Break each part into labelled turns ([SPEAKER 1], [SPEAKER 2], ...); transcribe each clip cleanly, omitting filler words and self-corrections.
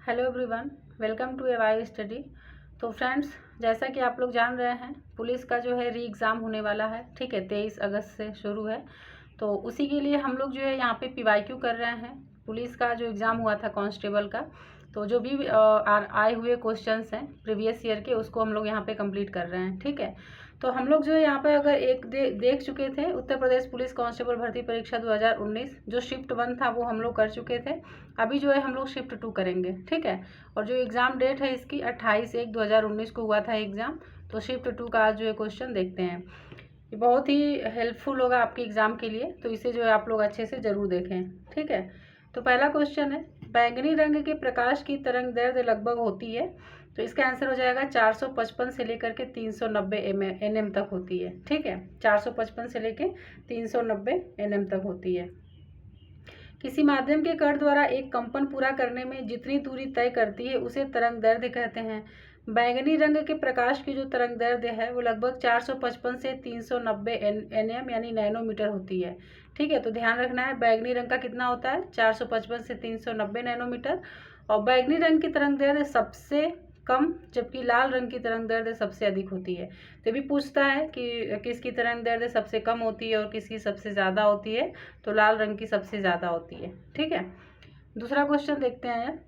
[SPEAKER 1] Hello everyone, welcome to AY study. तो friends, जैसा कि आप लोग जान रहे हैं, पुलिस का जो है री एग्ज़ाम होने वाला है। ठीक है, 23 अगस्त से शुरू है। तो उसी के लिए हम लोग जो है यहाँ पे पीवाईक्यू कर रहे हैं। पुलिस का जो एग्ज़ाम हुआ था कांस्टेबल का, तो जो भी आए हुए क्वेश्चंस हैं प्रीवियस ईयर के, उसको हम लोग यहाँ पे कंप्लीट कर रहे हैं। ठीक है, तो हम लोग जो है यहाँ पे अगर एक देख चुके थे, उत्तर प्रदेश पुलिस कांस्टेबल भर्ती परीक्षा 2019 जो शिफ्ट 1 था वो हम लोग कर चुके थे। अभी जो है हम लोग शिफ्ट 2 करेंगे। ठीक है, और जो एग्ज़ाम डेट है इसकी 28/1/2019 को हुआ था एग्ज़ाम। तो शिफ्ट 2 का आज जो है क्वेश्चन देखते हैं। ये बहुत ही हेल्पफुल होगा आपके एग्ज़ाम के लिए, तो इसे जो है आप लोग अच्छे से ज़रूर देखें। ठीक है, तो पहला क्वेश्चन है, बैंगनी रंग के प्रकाश की तरंग दैर्ध्य लगभग होती है। तो इसका आंसर हो जाएगा 455 से लेकर के 390 nm तक होती है। ठीक है, 455 से लेकर 390 nm तक होती है। किसी माध्यम के कण द्वारा एक कंपन पूरा करने में जितनी दूरी तय करती है उसे तरंग दैर्ध्य कहते हैं। बैंगनी रंग के प्रकाश की जो तरंग दैर्ध्य है वो लगभग 455 से 390 nm यानी नैनोमीटर होती है। ठीक है, तो ध्यान रखना है, बैंगनी रंग का कितना होता है 455 से 390 नैनोमीटर, और बैंगनी रंग की तरंग दैर्ध्य सबसे कम, जबकि लाल रंग की तरंग दैर्ध्य सबसे अधिक होती है। तो भी पूछता है कि किसकी तरंग दैर्ध्य सबसे कम होती है और किसकी सबसे ज़्यादा होती है, तो लाल रंग की सबसे ज़्यादा होती है। ठीक है, दूसरा क्वेश्चन देखते हैं।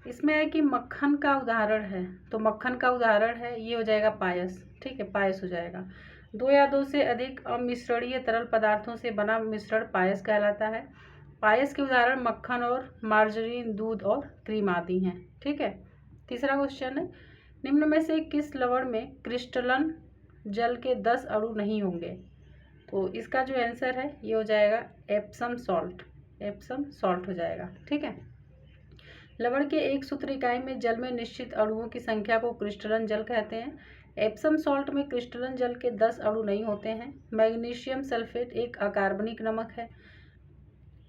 [SPEAKER 1] इसमें है कि मक्खन का उदाहरण है, तो मक्खन का उदाहरण है, ये हो जाएगा पायस। ठीक है, पायस हो जाएगा। 2 या 2 से अधिक अमिश्रणीय तरल पदार्थों से बना मिश्रण पायस कहलाता है। पायस के उदाहरण मक्खन और मार्जरीन, दूध और क्रीम आदि हैं। ठीक है, तीसरा क्वेश्चन है, निम्न में से किस लवण में क्रिस्टलन जल के 10 अणु नहीं होंगे। तो इसका जो आंसर है ये हो जाएगा एप्सम सॉल्ट। एप्सम सॉल्ट हो जाएगा। ठीक है, लवण के एक सूत्र इकाई में जल में निश्चित अणुओं की संख्या को क्रिस्टलन जल कहते हैं। एप्सम सॉल्ट में क्रिस्टलन जल के 10 अणु नहीं होते हैं। मैग्नीशियम सल्फेट एक अकार्बनिक नमक है।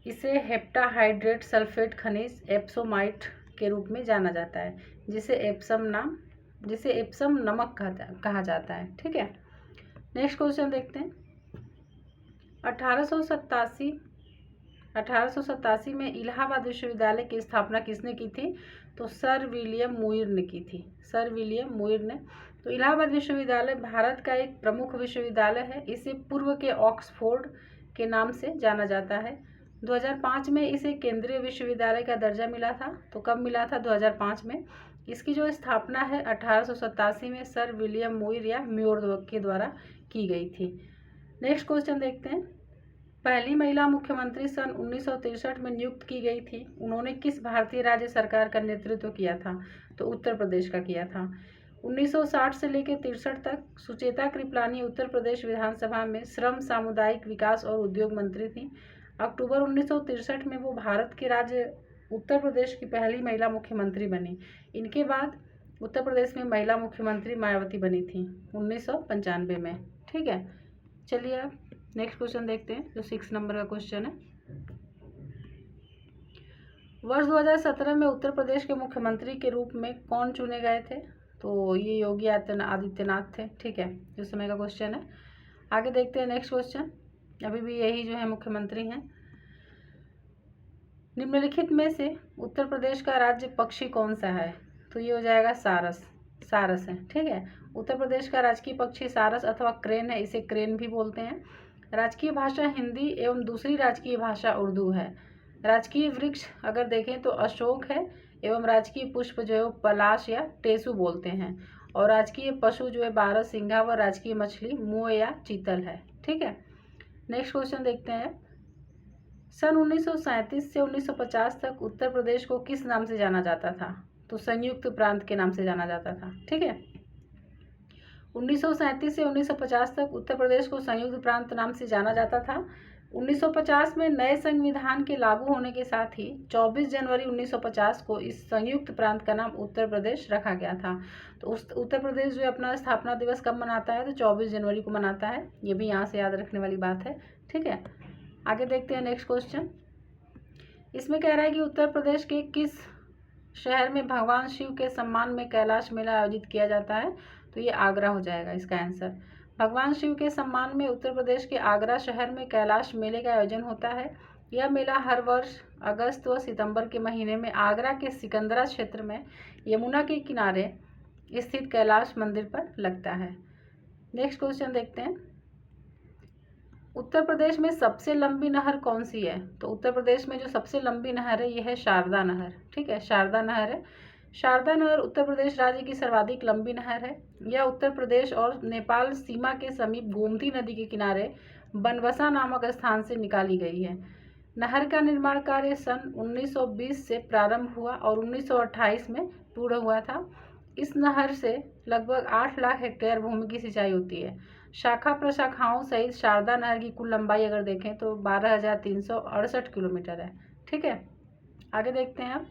[SPEAKER 1] इसे हेप्टाहाइड्रेट सल्फेट खनिज एप्सोमाइट के रूप में जाना जाता है, जिसे एप्सम नमक कहा जाता है। ठीक है, नेक्स्ट क्वेश्चन देखते हैं। 1887 में इलाहाबाद विश्वविद्यालय की स्थापना किसने की थी। तो सर विलियम मुइर ने की थी। सर विलियम मुइर ने। तो इलाहाबाद विश्वविद्यालय भारत का एक प्रमुख विश्वविद्यालय है। इसे पूर्व के ऑक्सफोर्ड के नाम से जाना जाता है। 2005 में इसे केंद्रीय विश्वविद्यालय का दर्जा मिला था। तो कब मिला था, 2005 में। इसकी जो स्थापना है 1887 में सर विलियम मुइर या म्योर के द्वारा की गई थी। नेक्स्ट क्वेश्चन देखते हैं। पहली महिला मुख्यमंत्री सन 1963 में नियुक्त की गई थी। उन्होंने किस भारतीय राज्य सरकार का नेतृत्व किया था। तो उत्तर प्रदेश का किया था। 1960 से लेकर 63 तक सुचेता कृपलानी उत्तर प्रदेश विधानसभा में श्रम, सामुदायिक विकास और उद्योग मंत्री थी। अक्टूबर 1963 में वो भारत के राज्य उत्तर प्रदेश की पहली महिला मुख्यमंत्री बनी। इनके बाद उत्तर प्रदेश में महिला मुख्यमंत्री मायावती बनी थी 1995 में। ठीक है, चलिए अब नेक्स्ट क्वेश्चन देखते हैं, जो 6 नंबर का क्वेश्चन है। वर्ष 2017 में उत्तर प्रदेश के मुख्यमंत्री के रूप में कौन चुने गए थे। तो ये योगी आदित्यनाथ थे। ठीक है, उस समय का क्वेश्चन है। आगे देखते हैं नेक्स्ट क्वेश्चन। अभी भी यही जो है मुख्यमंत्री हैं। निम्नलिखित में से उत्तर प्रदेश का राज्य पक्षी कौन सा है। तो ये हो जाएगा सारस। सारस है। ठीक है, उत्तर प्रदेश का राजकीय पक्षी सारस अथवा क्रेन है। इसे क्रेन भी बोलते हैं। राजकीय भाषा हिंदी एवं दूसरी राजकीय भाषा उर्दू है। राजकीय वृक्ष अगर देखें तो अशोक है, एवं राजकीय पुष्प जो है पलाश या टेसू बोलते हैं। और राजकीय पशु जो है बारहसिंघा, व राजकीय मछली मोह या चीतल है। ठीक है, नेक्स्ट क्वेश्चन देखते हैं। सन 1937 से 1950 तक उत्तर प्रदेश को किस नाम से जाना जाता था। तो संयुक्त प्रांत के नाम से जाना जाता था। ठीक है, 1937 से 1950 तक उत्तर प्रदेश को संयुक्त प्रांत नाम से जाना जाता था। 1950 में नए संविधान के लागू होने के साथ ही 24 जनवरी 1950 को इस संयुक्त प्रांत का नाम उत्तर प्रदेश रखा गया था। तो उस उत्तर प्रदेश जो अपना स्थापना दिवस कब मनाता है, तो 24 जनवरी को मनाता है। ये भी यहाँ से याद रखने वाली बात है। ठीक है, आगे देखते हैं नेक्स्ट क्वेश्चन। इसमें कह रहा है कि उत्तर प्रदेश के किस शहर में भगवान शिव के सम्मान में कैलाश मेला आयोजित किया जाता है। तो ये आगरा हो जाएगा इसका आंसर। भगवान शिव के सम्मान में उत्तर प्रदेश के आगरा शहर में कैलाश मेले का आयोजन होता है। यह मेला हर वर्ष अगस्त व सितंबर के महीने में आगरा के सिकंदरा क्षेत्र में यमुना के किनारे स्थित कैलाश मंदिर पर लगता है। नेक्स्ट क्वेश्चन देखते हैं। उत्तर प्रदेश में सबसे लंबी नहर कौन सी है? तो उत्तर प्रदेश में जो सबसे लंबी नहर है यह है शारदा नहर। ठीक है, शारदा नहर है। शारदा नहर उत्तर प्रदेश राज्य की सर्वाधिक लंबी नहर है। यह उत्तर प्रदेश और नेपाल सीमा के समीप गोमती नदी के किनारे बनबसा नामक स्थान से निकाली गई है। नहर का निर्माण कार्य सन 1920 से प्रारंभ हुआ और 1928 में पूर्ण हुआ था। इस नहर से लगभग 8 लाख हेक्टेयर भूमि की सिंचाई होती है। शाखा प्रशाखाओं सहित शारदा नहर की कुल लंबाई अगर देखें तो 12,368 किलोमीटर है। ठीक है, आगे देखते हैं आप।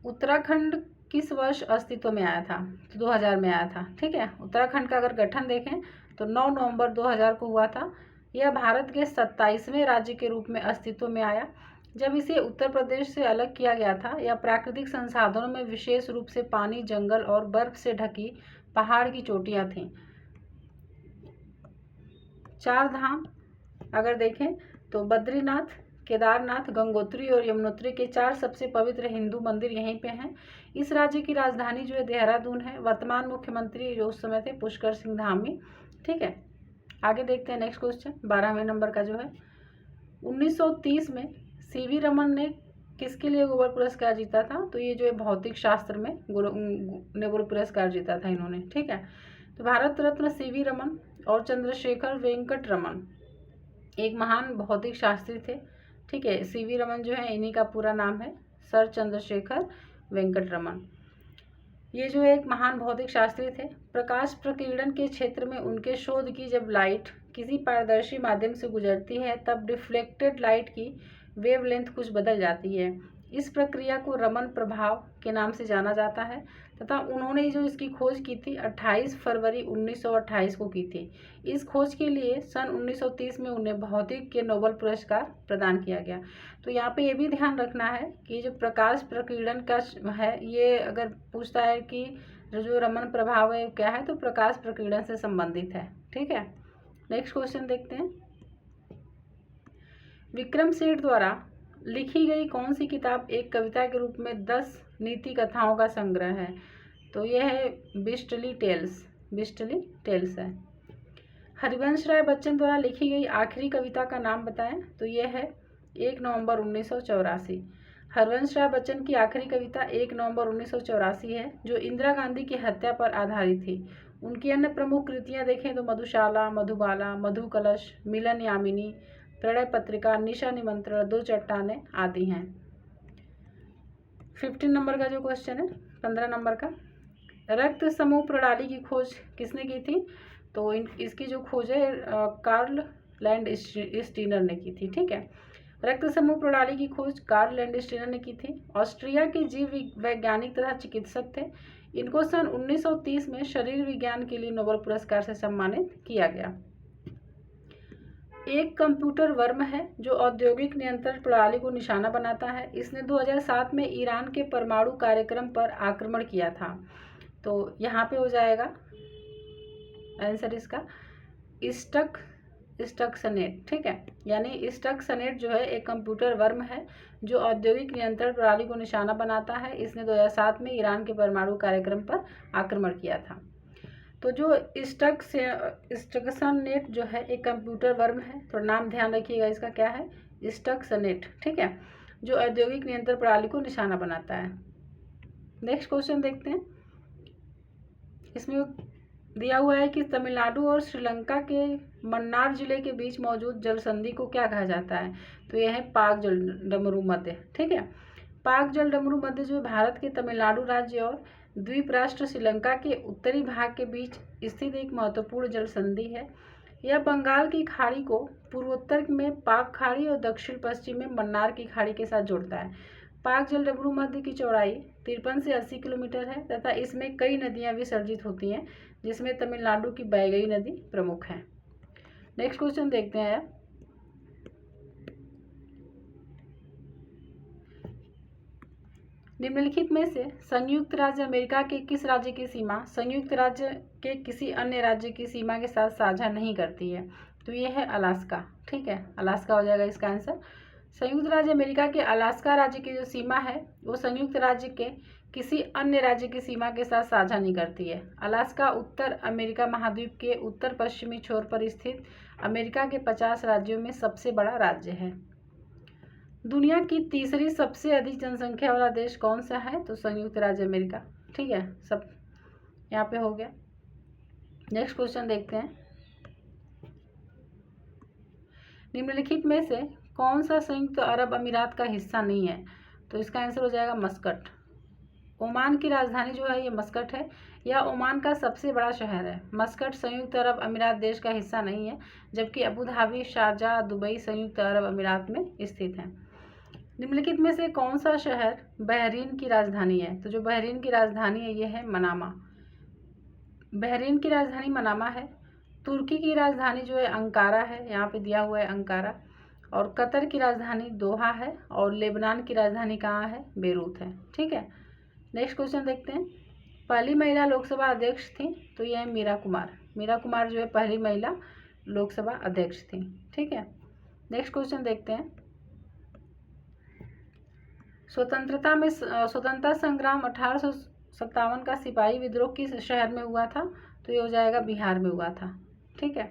[SPEAKER 1] उत्तराखंड किस वर्ष अस्तित्व में आया था? तो 2000 में आया था। ठीक है, उत्तराखंड का अगर गठन देखें तो 9 नवंबर 2000 को हुआ था। यह भारत के 27वें राज्य के रूप में अस्तित्व में आया। जब इसे उत्तर प्रदेश से अलग किया गया था, यह प्राकृतिक संसाधनों में विशेष रूप से पानी, जंगल और बर्फ से ढकी पहाड़ की चोटियां थीं। 4 धाम अगर देखें तो बद्रीनाथ, केदारनाथ, गंगोत्री और यमुनोत्री के 4 सबसे पवित्र हिंदू मंदिर यहीं पे हैं। इस राज्य की राजधानी जो है देहरादून है। वर्तमान मुख्यमंत्री जो उस समय थे पुष्कर सिंह धामी। ठीक है, आगे देखते हैं नेक्स्ट क्वेश्चन 12वें नंबर का जो है। 1930 में सीवी रमन ने किसके लिए नोबेल पुरस्कार जीता था? तो ये जो है भौतिक शास्त्र में नोबेल पुरस्कार जीता था इन्होंने। ठीक है, तो भारत रत्न सीवी रमन और चंद्रशेखर वेंकट रमन एक महान भौतिक शास्त्री थे। ठीक है, सीवी रमन जो है इन्हीं का पूरा नाम है सर चंद्रशेखर वेंकट रमन। ये जो एक महान भौतिक शास्त्री थे। प्रकाश प्रकीर्णन के क्षेत्र में उनके शोध की जब लाइट किसी पारदर्शी माध्यम से गुजरती है तब रिफ्लेक्टेड लाइट की वेवलेंथ कुछ बदल जाती है। इस प्रक्रिया को रमन प्रभाव के नाम से जाना जाता है तथा उन्होंने जो इसकी खोज की थी 28 फरवरी 1928 को की थी। इस खोज के लिए सन 1930 में उन्हें भौतिक के नोबेल पुरस्कार प्रदान किया गया। तो यहाँ पे ये भी ध्यान रखना है कि जो प्रकाश प्रकीर्णन का है, ये अगर पूछता है कि जो रमन प्रभाव है क्या है, तो प्रकाश प्रकीर्णन से संबंधित है। ठीक है, नेक्स्ट क्वेश्चन देखते हैं। विक्रम सेठ द्वारा लिखी गई कौन सी किताब एक कविता के रूप में 10 नीति कथाओं का संग्रह है? तो यह है बिस्टली टेल्स। बिस्टली टेल्स है। हरिवंश राय बच्चन द्वारा लिखी गई आखिरी कविता का नाम बताएं? तो यह है 1 नवंबर 1984। हरिवंश राय बच्चन की आखिरी कविता 1 नवंबर 1984 है, जो इंदिरा गांधी की हत्या पर आधारित थी। उनकी अन्य प्रमुख कृतियां देखें तो मधुशाला, मधुबाला, मधु कलश, मिलन यामिनी, प्रणय पत्रिका, निशा निमंत्रण, 2 चट्टानें आदि हैं। 15 नंबर का जो क्वेश्चन है 15 नंबर का, रक्त समूह प्रणाली की खोज किसने की थी? तो इसकी जो खोज है कार्ल लैंडस्टीनर ने की थी। ठीक है, रक्त समूह प्रणाली की खोज कार्ल लैंडस्टीनर ने की थी। ऑस्ट्रिया के जीव वैज्ञानिक तथा चिकित्सक थे। इनको सन 1930 में शरीर विज्ञान के लिए नोबेल पुरस्कार से सम्मानित किया गया। एक कंप्यूटर वर्म है जो औद्योगिक नियंत्रण प्रणाली को निशाना बनाता है। इसने 2007 में ईरान के परमाणु कार्यक्रम पर आक्रमण किया था। तो यहाँ पे हो जाएगा आंसर इसका स्टक्सनेट। ठीक है, यानी स्टक्सनेट जो है एक कंप्यूटर वर्म है जो औद्योगिक नियंत्रण प्रणाली को निशाना बनाता है। इसने 2007 में ईरान के परमाणु कार्यक्रम पर आक्रमण किया था। तो जो स्टक्सनेट जो है एक कंप्यूटर वर्म है, तो नाम ध्यान रखिएगा इसका क्या है, स्टक्सनेट। ठीक है, जो औद्योगिक नियंत्रण प्रणाली को निशाना बनाता है। नेक्स्ट क्वेश्चन देखते हैं। इसमें दिया हुआ है कि तमिलनाडु और श्रीलंका के मन्नार जिले के बीच मौजूद जल संधि को क्या कहा जाता है? तो यह है पाक जलडमरू मध्य। ठीक है, पाक जलडमरू मध्य जो भारत के तमिलनाडु राज्य और द्वीप राष्ट्र श्रीलंका के उत्तरी भाग के बीच स्थित एक महत्वपूर्ण जल संधि है। यह बंगाल की खाड़ी को पूर्वोत्तर में पाक खाड़ी और दक्षिण पश्चिम में मन्नार की खाड़ी के साथ जोड़ता है। पाक जलडमरू मध्य की चौड़ाई 53 से 80 किलोमीटर है तथा इसमें कई नदियां विसर्जित होती हैं, जिसमें तमिलनाडु की बैगई नदी प्रमुख है। नेक्स्ट क्वेश्चन देखते हैं। निम्नलिखित में से संयुक्त राज्य अमेरिका के किस राज्य की सीमा संयुक्त राज्य के किसी अन्य राज्य की सीमा के साथ साझा नहीं करती है? तो ये है अलास्का। ठीक है, अलास्का हो जाएगा इसका आंसर। संयुक्त राज्य अमेरिका के अलास्का राज्य की जो सीमा है वो संयुक्त राज्य के किसी अन्य राज्य की सीमा के साथ साझा नहीं करती है। अलास्का उत्तर अमेरिका महाद्वीप के उत्तर पश्चिमी छोर पर स्थित अमेरिका के 50 राज्यों में सबसे बड़ा राज्य है। दुनिया की तीसरी सबसे अधिक जनसंख्या वाला देश कौन सा है? तो संयुक्त राज्य अमेरिका। ठीक है, सब यहाँ पे हो गया। नेक्स्ट क्वेश्चन देखते हैं। निम्नलिखित में से कौन सा संयुक्त अरब अमीरात का हिस्सा नहीं है? तो इसका आंसर हो जाएगा मस्कट। ओमान की राजधानी जो है ये मस्कट है। यह ओमान का सबसे बड़ा शहर है। मस्कट संयुक्त अरब अमीरात देश का हिस्सा नहीं है, जबकि अबू धाबी, शारजाह, दुबई संयुक्त अरब अमीरात में स्थित है। निम्नलिखित में से कौन सा शहर बहरीन की राजधानी है? तो जो बहरीन की राजधानी है ये है मनामा। बहरीन की राजधानी मनामा है। तुर्की की राजधानी जो है अंकारा है, यहाँ पे दिया हुआ है अंकारा। और कतर की राजधानी दोहा है। और लेबनान की राजधानी कहाँ है? बेरूत है। ठीक है, नेक्स्ट क्वेश्चन देखते हैं। पहली महिला लोकसभा अध्यक्ष थी? तो यह है मीरा कुमार। मीरा कुमार जो है पहली महिला लोकसभा अध्यक्ष थी। ठीक है, नेक्स्ट क्वेश्चन देखते हैं। स्वतंत्रता संग्राम 1857 का सिपाही विद्रोह किस शहर में हुआ था? तो ये हो जाएगा बिहार में हुआ था। ठीक है,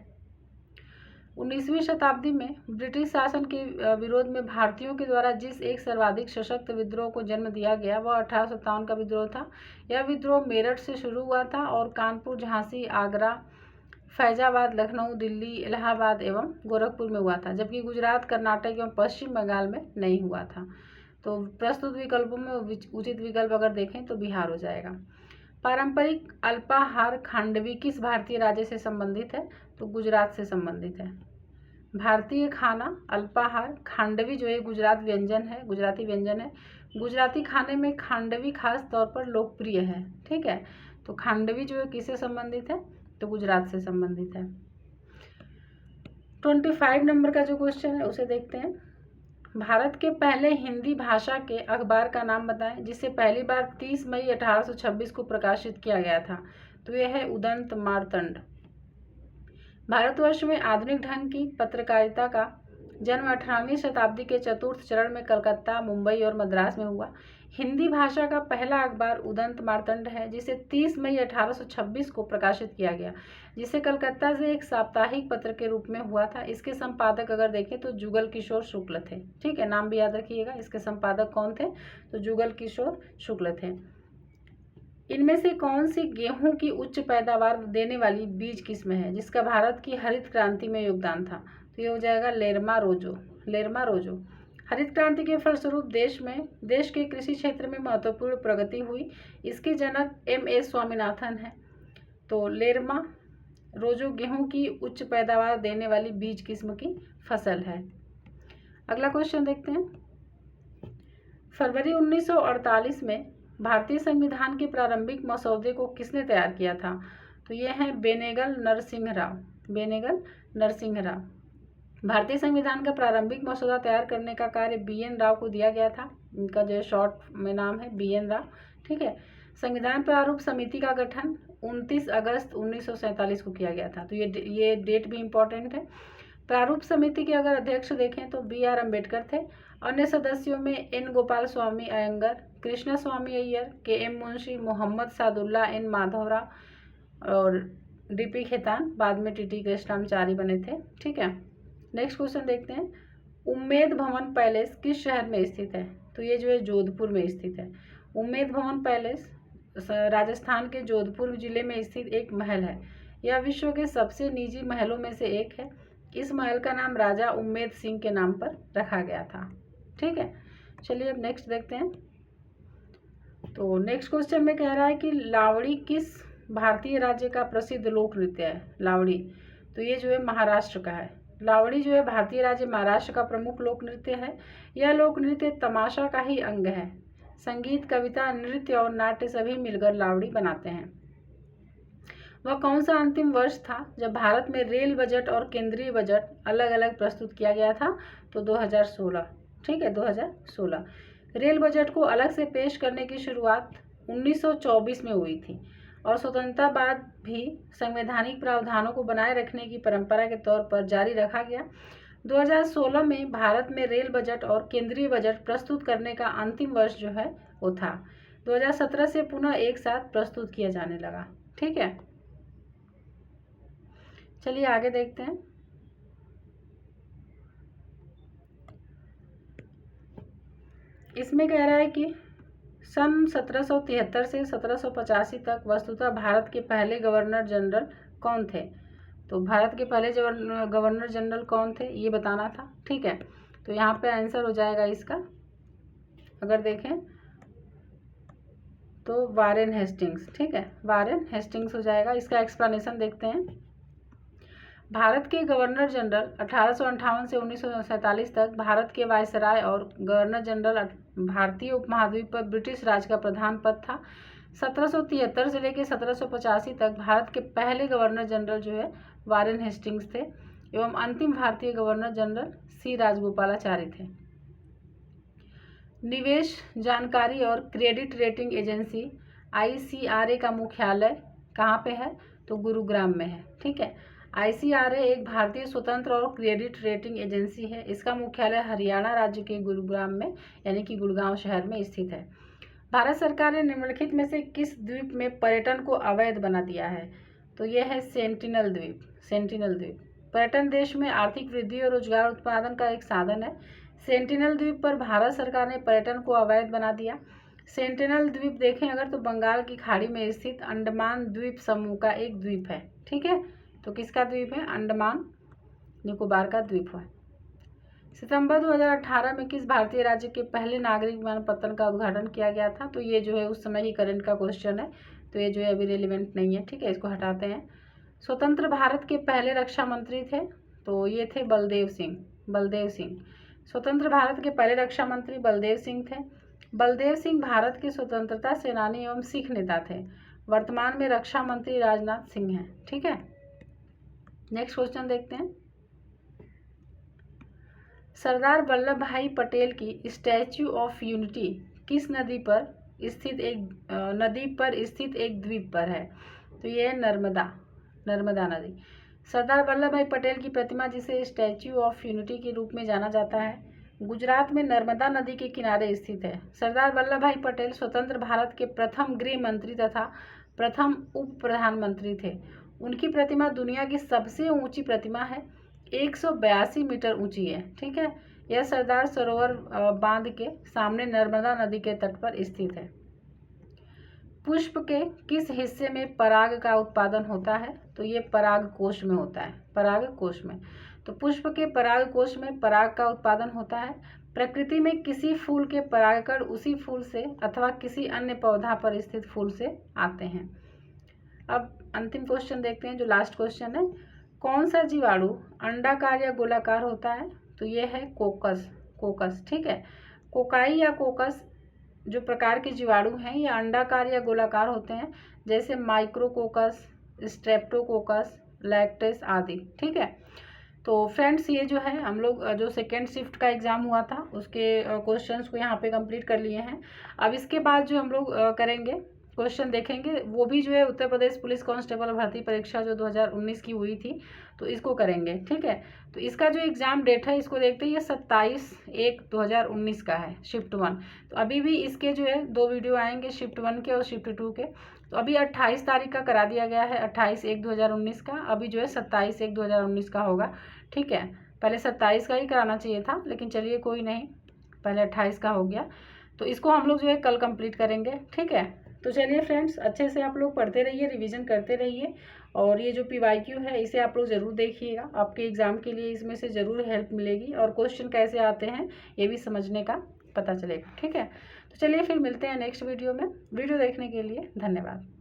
[SPEAKER 1] 19वीं शताब्दी में ब्रिटिश शासन के विरोध में भारतीयों के द्वारा जिस एक सर्वाधिक सशक्त विद्रोह को जन्म दिया गया वह 1857 का विद्रोह था। यह विद्रोह मेरठ से शुरू हुआ था और कानपुर, झांसी, आगरा, फैजाबाद, लखनऊ, दिल्ली, इलाहाबाद एवं गोरखपुर में हुआ था, जबकि गुजरात, कर्नाटक एवं पश्चिम बंगाल में नहीं हुआ था। तो प्रस्तुत विकल्पों में उचित विकल्प अगर देखें तो बिहार हो जाएगा। पारंपरिक अल्पाहार खांडवी किस भारतीय राज्य से संबंधित है? तो गुजरात से संबंधित है। भारतीय खाना अल्पाहार खांडवी जो है गुजराती व्यंजन है। गुजराती खाने में खांडवी खास तौर पर लोकप्रिय है। ठीक है, तो खांडवी जो है किससे संबंधित है? तो गुजरात से संबंधित है। 25 नंबर का जो क्वेश्चन है उसे देखते हैं। भारत के पहले हिंदी भाषा के अखबार का नाम बताएं जिसे पहली बार 30 मई 1826 को प्रकाशित किया गया था। तो यह है उदंत मार्तंड। भारतवर्ष में आधुनिक ढंग की पत्रकारिता का जन्म 18वीं शताब्दी के चतुर्थ चरण में कलकत्ता, मुंबई और मद्रास में हुआ। हिंदी भाषा का पहला अखबार उदंत मार्तंड है जिसे 30 मई 1826 को प्रकाशित किया गया, जिसे कलकत्ता से एक साप्ताहिक पत्र के रूप में हुआ था। इसके संपादक अगर देखें तो जुगल किशोर शुक्ल थे। ठीक है, नाम भी याद रखिएगा। इसके संपादक कौन थे? तो जुगल किशोर शुक्ल थे। इनमें से कौन सी गेहूं की उच्च पैदावार देने वाली बीज किस्म है जिसका भारत की हरित क्रांति में योगदान था? तो ये हो जाएगा लेरमा रोजो। हरित क्रांति के फलस्वरूप देश के कृषि क्षेत्र में महत्वपूर्ण प्रगति हुई। इसके जनक M.S. स्वामीनाथन है। तो लेरमा रोजो गेहूं की उच्च पैदावार देने वाली बीज किस्म की फसल है। अगला क्वेश्चन देखते हैं। फरवरी 1948 में भारतीय संविधान के प्रारंभिक मसौदे को किसने तैयार किया था? तो ये है बेनेगल नरसिंह राव। भारतीय संविधान का प्रारंभिक मसौदा तैयार करने का कार्य B.N. राव को दिया गया था। इनका जो शॉर्ट में नाम है B.N. राव। ठीक है, संविधान प्रारूप समिति का गठन 29 अगस्त 1947 को किया गया था। तो ये डेट भी इम्पोर्टेंट है। प्रारूप समिति के अगर अध्यक्ष देखें तो B.R. अम्बेडकर थे। अन्य सदस्यों में N. गोपाल स्वामी अयंगर, कृष्णा स्वामी अय्यर, K.M. मुंशी, मोहम्मद सादुल्ला, N. माधवराव और D.P. खेतान, बाद में T.T. कृष्णाचारी बने थे। ठीक है, नेक्स्ट क्वेश्चन देखते हैं। उम्मेद भवन पैलेस किस शहर में स्थित है? तो ये जो है जोधपुर में स्थित है। उम्मेद भवन पैलेस राजस्थान के जोधपुर जिले में स्थित एक महल है। यह विश्व के सबसे निजी महलों में से एक है। इस महल का नाम राजा उम्मेद सिंह के नाम पर रखा गया था। ठीक है, चलिए अब नेक्स्ट देखते हैं। तो नेक्स्ट क्वेश्चन में कह रहा है कि लावड़ी किस भारतीय राज्य का प्रसिद्ध लोक नृत्य है? लावड़ी, तो ये जो है महाराष्ट्र का है। लावड़ी जो है भारतीय राज्य महाराष्ट्र का प्रमुख लोक नृत्य है। यह लोक नृत्य तमाशा का ही अंग है। संगीत, कविता, नृत्य और नाट्य सभी मिलकर लावड़ी बनाते हैं। वह कौन सा अंतिम वर्ष था जब भारत में रेल बजट और केंद्रीय बजट अलग अलग प्रस्तुत किया गया था? तो 2016। ठीक है, 2016। रेल बजट को अलग से पेश करने की शुरुआत 1924 में हुई थी और स्वतंत्रता बाद भी संवैधानिक प्रावधानों को बनाए रखने की परंपरा के तौर पर जारी रखा गया। 2016 में भारत में रेल बजट और केंद्रीय बजट प्रस्तुत करने का अंतिम वर्ष जो है वो था। 2017 से पुनः एक साथ प्रस्तुत किया जाने लगा। ठीक है, चलिए आगे देखते हैं। इसमें कह रहा है कि सन 1773 से 1785 तक वस्तुतः भारत के पहले गवर्नर जनरल कौन थे। तो भारत के पहले गवर्नर जनरल कौन थे ये बताना था। ठीक है, तो यहाँ पे आंसर हो जाएगा इसका, अगर देखें तो वारेन हेस्टिंग्स। ठीक है, वारेन हेस्टिंग्स हो जाएगा। इसका एक्सप्लेनेशन देखते हैं। भारत के गवर्नर जनरल 1858 से 1947 तक भारत के वायसराय और गवर्नर जनरल भारतीय उपमहाद्वीप पर ब्रिटिश राज का प्रधान पद था। 1773 से लेकर 1785 तक भारत के पहले गवर्नर जनरल जो है वारेन हेस्टिंग्स थे एवं अंतिम भारतीय गवर्नर जनरल सी राजगोपालाचारी थे। निवेश जानकारी और क्रेडिट रेटिंग एजेंसी ICRA का मुख्यालय कहाँ पे है, तो गुरुग्राम में है। ठीक है, ICRA एक भारतीय स्वतंत्र और क्रेडिट रेटिंग एजेंसी है। इसका मुख्यालय हरियाणा राज्य के गुरुग्राम में यानी कि गुड़गांव शहर में स्थित है। भारत सरकार ने निम्नलिखित में से किस द्वीप में पर्यटन को अवैध बना दिया है, तो यह है सेंटिनल द्वीप। सेंटिनल द्वीप पर्यटन देश में आर्थिक वृद्धि और रोजगार उत्पादन का एक साधन है। सेंटिनल द्वीप पर भारत सरकार ने पर्यटन को अवैध बना दिया। सेंटिनल द्वीप देखें अगर तो बंगाल की खाड़ी में स्थित अंडमान द्वीप समूह का एक द्वीप है। ठीक है, तो किसका द्वीप है, अंडमान निकोबार का द्वीप है। सितंबर 2018 में किस भारतीय राज्य के पहले नागरिक विमानपत्तन का उद्घाटन किया गया था, तो ये जो है उस समय ही करंट का क्वेश्चन है, तो ये जो है अभी रेलिवेंट नहीं है। ठीक है, इसको हटाते हैं। स्वतंत्र भारत के पहले रक्षा मंत्री थे, तो ये थे बलदेव सिंह। बलदेव सिंह स्वतंत्र भारत के पहले रक्षा मंत्री बलदेव सिंह थे। बलदेव सिंह भारत के स्वतंत्रता सेनानी एवं सिख नेता थे। वर्तमान में रक्षा मंत्री राजनाथ सिंह हैं। ठीक है, नेक्स्ट क्वेश्चन देखते हैं। सरदार वल्लभ भाई पटेल की स्टैच्यू ऑफ यूनिटी किस नदी पर स्थित एक द्वीप पर है, तो ये है नर्मदा नदी। सरदार वल्लभ भाई पटेल की प्रतिमा जिसे स्टैच्यू ऑफ यूनिटी के रूप में जाना जाता है गुजरात में नर्मदा नदी के किनारे स्थित है। सरदार वल्लभ भाई पटेल स्वतंत्र भारत के प्रथम गृह मंत्री तथा प्रथम उप प्रधानमंत्री थे। उनकी प्रतिमा दुनिया की सबसे ऊंची प्रतिमा है, 182 मीटर ऊंची है। ठीक है, यह सरदार सरोवर बांध के सामने नर्मदा नदी के तट पर स्थित है। पुष्प के किस हिस्से में पराग का उत्पादन होता है, तो ये पराग कोश में होता है। पराग कोश में, तो पुष्प के पराग कोश में पराग का उत्पादन होता है। प्रकृति में किसी फूल के परागकण उसी फूल से अथवा किसी अन्य पौधा पर स्थित फूल से आते हैं। अब अंतिम क्वेश्चन देखते हैं, जो लास्ट क्वेश्चन है। कौन सा जीवाणु अंडाकार या गोलाकार होता है, तो ये है कोकस। ठीक है, कोकाई या कोकस जो प्रकार के जीवाणु हैं ये अंडाकार या गोलाकार होते हैं, जैसे माइक्रोकोकस, स्ट्रेप्टोकोकस, लैक्टेस आदि। ठीक है, तो फ्रेंड्स ये जो है हम लोग जो सेकेंड शिफ्ट का एग्ज़ाम हुआ था उसके क्वेश्चंस को यहाँ पे कंप्लीट कर लिए हैं। अब इसके बाद जो हम लोग करेंगे क्वेश्चन देखेंगे, वो भी जो है उत्तर प्रदेश पुलिस कांस्टेबल भर्ती परीक्षा जो 2019 की हुई थी, तो इसको करेंगे। ठीक है, तो इसका जो एग्ज़ाम डेट है इसको देखते हैं, ये 27/1/2019 का है, शिफ्ट 1। तो अभी भी इसके जो है 2 वीडियो आएंगे, शिफ्ट 1 के और शिफ्ट 2 के। तो अभी 28 तारीख का करा दिया गया है, 28/1/2019 का। अभी जो है 27/1/2019 का होगा। ठीक है, पहले 27 का ही कराना चाहिए था, लेकिन चलिए कोई नहीं, पहले 28 का हो गया। तो इसको हम लोग जो है कल कंप्लीट करेंगे। ठीक है, तो चलिए फ्रेंड्स, अच्छे से आप लोग पढ़ते रहिए, रिवीजन करते रहिए, और ये जो PYQ है इसे आप लोग ज़रूर देखिएगा। आपके एग्ज़ाम के लिए इसमें से ज़रूर हेल्प मिलेगी, और क्वेश्चन कैसे आते हैं ये भी समझने का पता चलेगा। ठीक है, तो चलिए फिर मिलते हैं नेक्स्ट वीडियो में। वीडियो देखने के लिए धन्यवाद।